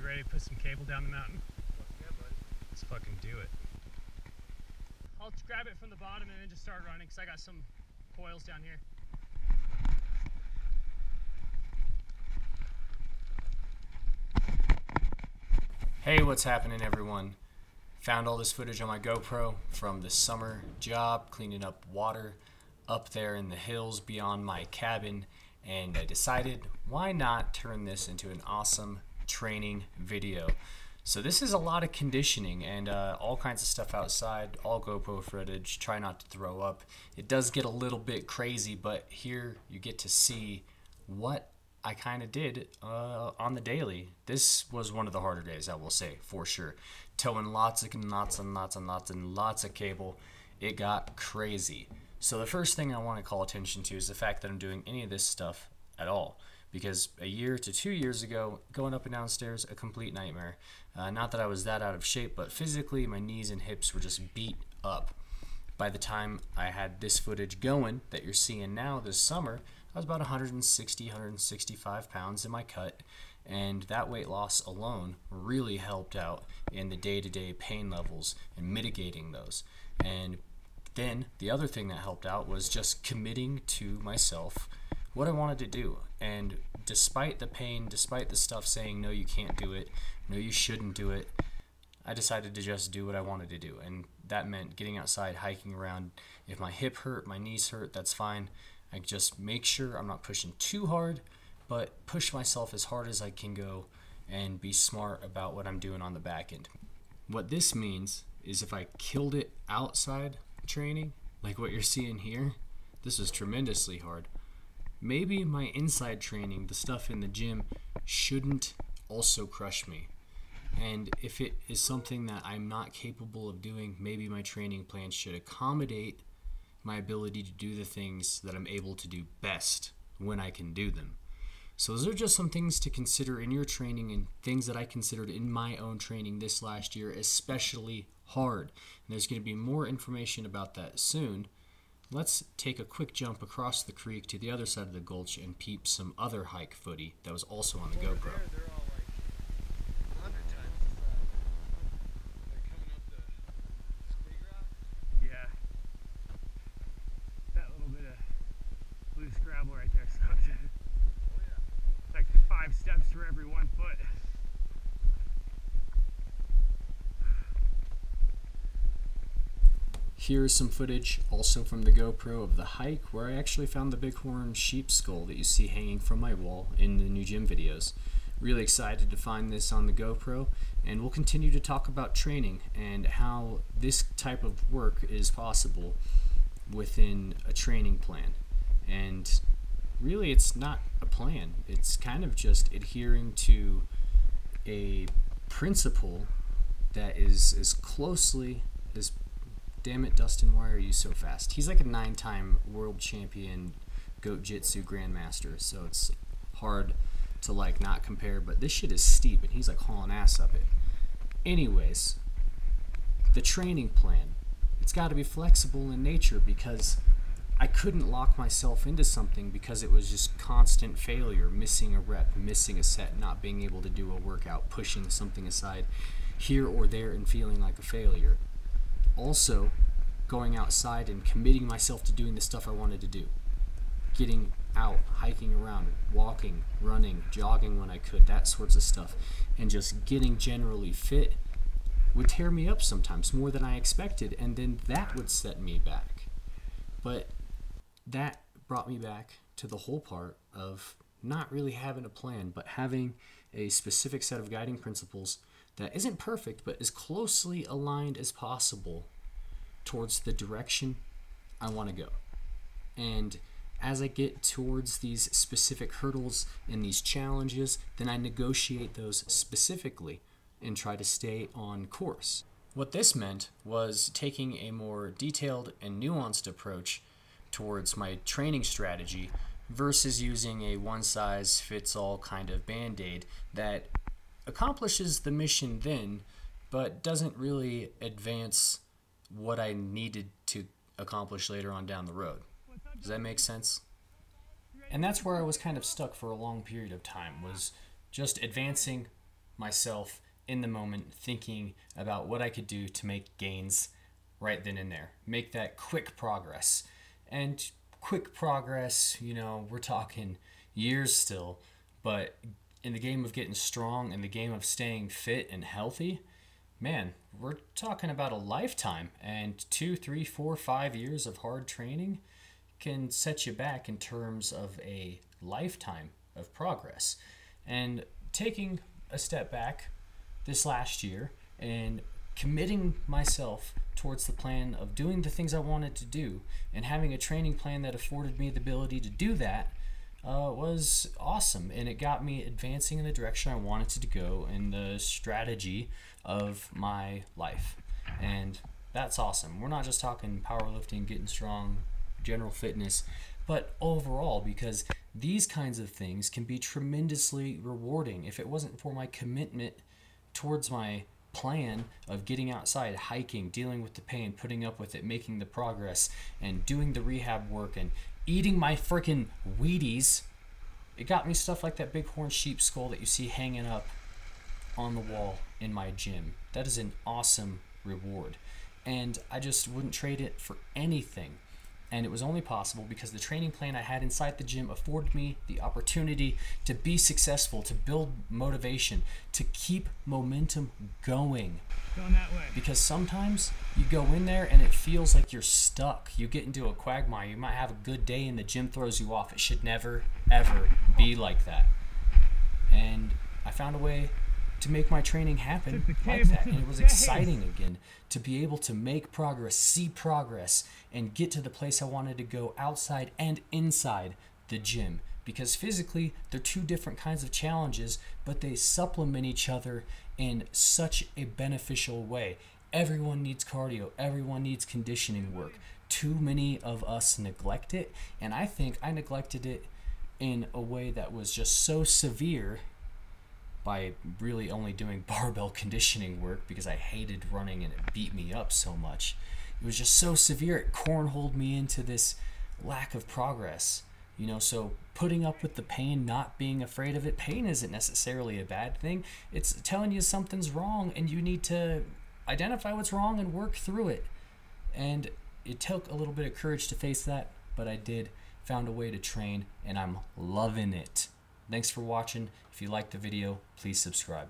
ready to put some cable down the mountain? Yeah, buddy. Let's fucking do it. I'll grab it from the bottom and then just start running because I got some coils down here. Hey, what's happening, everyone? Found all this footage on my GoPro from the summer job cleaning up water up there in the hills beyond my cabin, and I decided why not turn this into an awesome training video. So this is a lot of conditioning and all kinds of stuff outside, all GoPro footage. Try not to throw up. It does get a little bit crazy, but here you get to see what I kind of did on the daily. This was one of the harder days, I will say, for sure. Towing lots of cable. It got crazy. So the first thing I want to call attention to is the fact that I'm doing any of this stuff at all. Because a year to 2 years ago, going up and down stairs, a complete nightmare. Not that I was that out of shape, but physically my knees and hips were just beat up. By the time I had this footage going that you're seeing now this summer, I was about 160, 165 pounds in my cut, and that weight loss alone really helped out in the day-to-day pain levels and mitigating those. And then the other thing that helped out was just committing to myself what I wanted to do. And despite the pain, despite the stuff saying no, you can't do it, no, you shouldn't do it, I decided to just do what I wanted to do. And that meant getting outside, hiking around. If my hip hurt, my knees hurt, that's fine. I just make sure I'm not pushing too hard, but push myself as hard as I can go and be smart about what I'm doing on the back end. What this means is if I killed it outside training, like what you're seeing here, this was tremendously hard. Maybe my inside training, the stuff in the gym, shouldn't also crush me. And if it is something that I'm not capable of doing, maybe my training plan should accommodate my ability to do the things that I'm able to do best when I can do them. So those are just some things to consider in your training and things that I considered in my own training this last year, especially hard. And there's going to be more information about that soon. Let's take a quick jump across the creek to the other side of the gulch and peep some other hike footy that was also on the GoPro. They're all like 100 times the size. They're coming up the squig rock. Yeah. That little bit of loose gravel right there. So it's like 5 steps for every 1 foot. Here's some footage also from the GoPro of the hike where I actually found the bighorn sheep skull that you see hanging from my wall in the new gym videos. Really excited to find this on the GoPro, and we'll continue to talk about training and how this type of work is possible within a training plan. And really it's not a plan, it's kind of just adhering to a principle that is as closely as, damn it, Dustin, why are you so fast? He's like a 9-time world champion goat jitsu grandmaster, so it's hard to like not compare, but this shit is steep and he's like hauling ass up it. Anyways, the training plan, it's got to be flexible in nature because I couldn't lock myself into something because it was just constant failure, missing a rep, missing a set, not being able to do a workout, pushing something aside here or there and feeling like a failure. Also, going outside and committing myself to doing the stuff I wanted to do. Getting out, hiking around, walking, running, jogging when I could, that sorts of stuff. And just getting generally fit would tear me up sometimes more than I expected, and then that would set me back. But that brought me back to the whole part of not really having a plan, but having a specific set of guiding principles that isn't perfect, but as closely aligned as possible towards the direction I want to go. And as I get towards these specific hurdles and these challenges, then I negotiate those specifically and try to stay on course. What this meant was taking a more detailed and nuanced approach towards my training strategy versus using a one-size-fits-all kind of band-aid that accomplishes the mission then, but doesn't really advance what I needed to accomplish later on down the road. Does that make sense? And that's where I was kind of stuck for a long period of time, was just advancing myself in the moment thinking about what I could do to make gains right then and there. Make that quick progress. And quick progress, you know, we're talking years still, but in the game of getting strong, in the game of staying fit and healthy, man, we're talking about a lifetime. And 2, 3, 4, 5 years of hard training can set you back in terms of a lifetime of progress. And taking a step back this last year and committing myself towards the plan of doing the things I wanted to do and having a training plan that afforded me the ability to do that was awesome, and it got me advancing in the direction I wanted to go in the strategy of my life. And that's awesome. We're not just talking powerlifting, getting strong, general fitness, but overall, because these kinds of things can be tremendously rewarding. If it wasn't for my commitment towards my plan of getting outside, hiking, dealing with the pain, putting up with it, making the progress, and doing the rehab work, and eating my freaking Wheaties, it got me stuff like that bighorn sheep skull that you see hanging up on the wall in my gym. That is an awesome reward, and I just wouldn't trade it for anything. And it was only possible because the training plan I had inside the gym afforded me the opportunity to be successful, to build motivation, to keep momentum going. Going that way. Because sometimes you go in there and it feels like you're stuck. You get into a quagmire. You might have a good day and the gym throws you off. It should never, ever be like that. And I found a way to make my training happen like that. And it was exciting again to be able to make progress, see progress, and get to the place I wanted to go outside and inside the gym. Because physically, they're two different kinds of challenges, but they supplement each other in such a beneficial way. Everyone needs cardio. Everyone needs conditioning work. Too many of us neglect it, and I think I neglected it in a way that was just so severe by really only doing barbell conditioning work because I hated running and it beat me up so much. It was just so severe, it cornholed me into this lack of progress. You know, so putting up with the pain, not being afraid of it. Pain isn't necessarily a bad thing. It's telling you something's wrong and you need to identify what's wrong and work through it. And it took a little bit of courage to face that, but I did. Found a way to train and I'm loving it. Thanks for watching. If you liked the video, please subscribe.